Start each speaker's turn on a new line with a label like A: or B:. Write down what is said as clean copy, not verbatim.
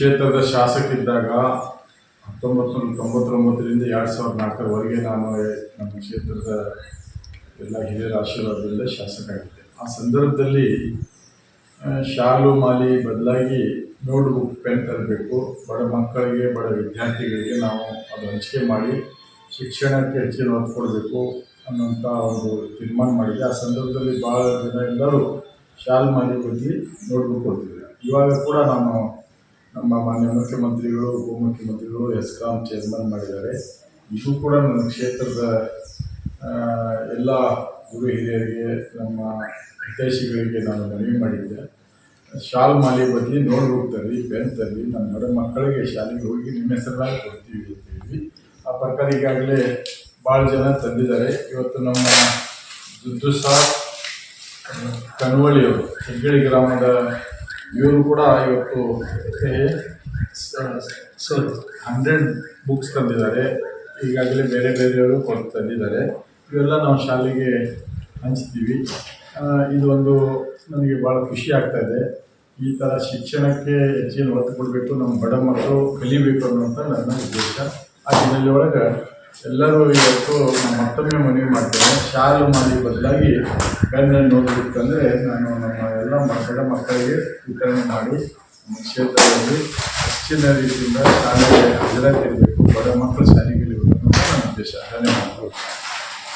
A: ಕ್ಷೇತ್ರದ ಶಾಸಕಿದ್ದಾಗ 1999ರಿಂದ 2004ರವರೆಗೆ ನಾನು ನಮ್ಮ ಕ್ಷೇತ್ರದ ಎಲ್ಲ ಹಿರಿಯರ ಆಶೀರ್ವಾದದಿಂದ ಶಾಸಕ ಆಗಿದ್ದೆ. ಆ ಸಂದರ್ಭದಲ್ಲಿ ಶಾಲು ಮಾಲಿ ಬದಲಾಗಿ ನೋಟ್ಬುಕ್ ಪೆನ್ ತರಬೇಕು, ಬಡ ಮಕ್ಕಳಿಗೆ ಬಡ ವಿದ್ಯಾರ್ಥಿಗಳಿಗೆ ನಾವು ಅದು ಹಂಚಿಕೆ ಮಾಡಿ ಶಿಕ್ಷಣಕ್ಕೆ ಹೆಚ್ಚಿನ ಒತ್ತು ಕೊಡಬೇಕು ಅನ್ನೋಂಥ ಒಂದು ತೀರ್ಮಾನ ಮಾಡಿದೆ. ಆ ಸಂದರ್ಭದಲ್ಲಿ ಭಾಳ ಜನ ಎಲ್ಲರೂ ಶಾಲು ಮಾಲಿ ಬದಲಿ ನೋಟ್ಬುಕ್ ಕೊಡ್ತಿದ್ರು. ಇವಾಗ ಕೂಡ ನಮ್ಮ ಮಾನ್ಯ ಮುಖ್ಯಮಂತ್ರಿಗಳು, ಉಪಮುಖ್ಯಮಂತ್ರಿಗಳು ಎಸ್ಕಾಂ ಚೇರ್ಮನ್ ಮಾಡಿದ್ದಾರೆ. ಇದು ಕೂಡ ನನ್ನ ಕ್ಷೇತ್ರದ ಎಲ್ಲ ಗುರು ಹಿರಿಯರಿಗೆ, ನಮ್ಮ ಹಿತೈಷಿಗಳಿಗೆ ನಾನು ಮನವಿ ಮಾಡಿದ್ದೆ. ಶಾಲು ಮಾಲಿ ಬದಲಿ ನೋಟ್ಬುಕ್ ತರಲಿ, ಪೆನ್ ತರಲಿ, ನಮ್ಮ ಬಡ ಮಕ್ಕಳಿಗೆ ಶಾಲೆಗೆ ಹೋಗಿ ನಿಮ್ಮ ಹೆಸರಾಗಿ ಕೊಡ್ತೀವಿ ಅಂತ ಹೇಳಿ ಆ ಪ್ರಕಾರ ಈಗಾಗಲೇ ಭಾಳ ಜನ ತಂದಿದ್ದಾರೆ. ಇವತ್ತು ನಮ್ಮ ದುಡ್ಡು ಸಾಬ್ ಕನವಳ್ಳಿಯವರು ಹೆಗ್ಗಳಿ ಗ್ರಾಮದ ಇವರು ಕೂಡ ಇವತ್ತು 100 ಬುಕ್ಸ್ ತಂದಿದ್ದಾರೆ. ಈಗಾಗಲೇ ಬೇರೆ ಬೇರೆಯವರು ತಂದಿದ್ದಾರೆ. ಇವೆಲ್ಲ ನಾವು ಶಾಲೆಗೆ ಹಂಚ್ತೀವಿ. ಇದು ಒಂದು ನನಗೆ ಭಾಳ ಖುಷಿ ಆಗ್ತಾಯಿದೆ. ಈ ಥರ ಶಿಕ್ಷಣಕ್ಕೆ ಹೆಚ್ಚಿನ ಒತ್ತು ಕೊಡಬೇಕು, ನಮ್ಮ ಬಡ ಮಕ್ಕಳು ಕಲಿಬೇಕು ಅನ್ನೋಂಥ ನನ್ನ ಉದ್ದೇಶ. ಆ ಹಿನ್ನೆಲೆ ಒಳಗೆ ಎಲ್ಲರೂ ಇವತ್ತು ನಾನು ಮತ್ತೊಮ್ಮೆ ಮನವಿ ಮಾಡ್ತೇನೆ, ಶಾಲು ಮಾಲಿ ಬದಲಾಗಿ ಪೆನ್ನನ್ನು ನೋಡಬೇಕಂದ್ರೆ ನಾನು ನಮ್ಮ ಎಲ್ಲ ಬಡ ಮಕ್ಕಳಿಗೆ ವಿತರಣೆ ಮಾಡಿ ನಮ್ಮ ಕ್ಷೇತ್ರದಲ್ಲಿ ಹೆಚ್ಚಿನ ರೀತಿಯಿಂದ ಶಾಲೆಗೆ ಹಾಜರಾತಿ ಇರಬೇಕು, ಬಡ ಮಕ್ಕಳು ಶಾಲೆಗೆ ಇರಬೇಕು ಅನ್ನೋದು ನನ್ನ ಉದ್ದೇಶ. ಧನ್ಯವಾದಗಳು.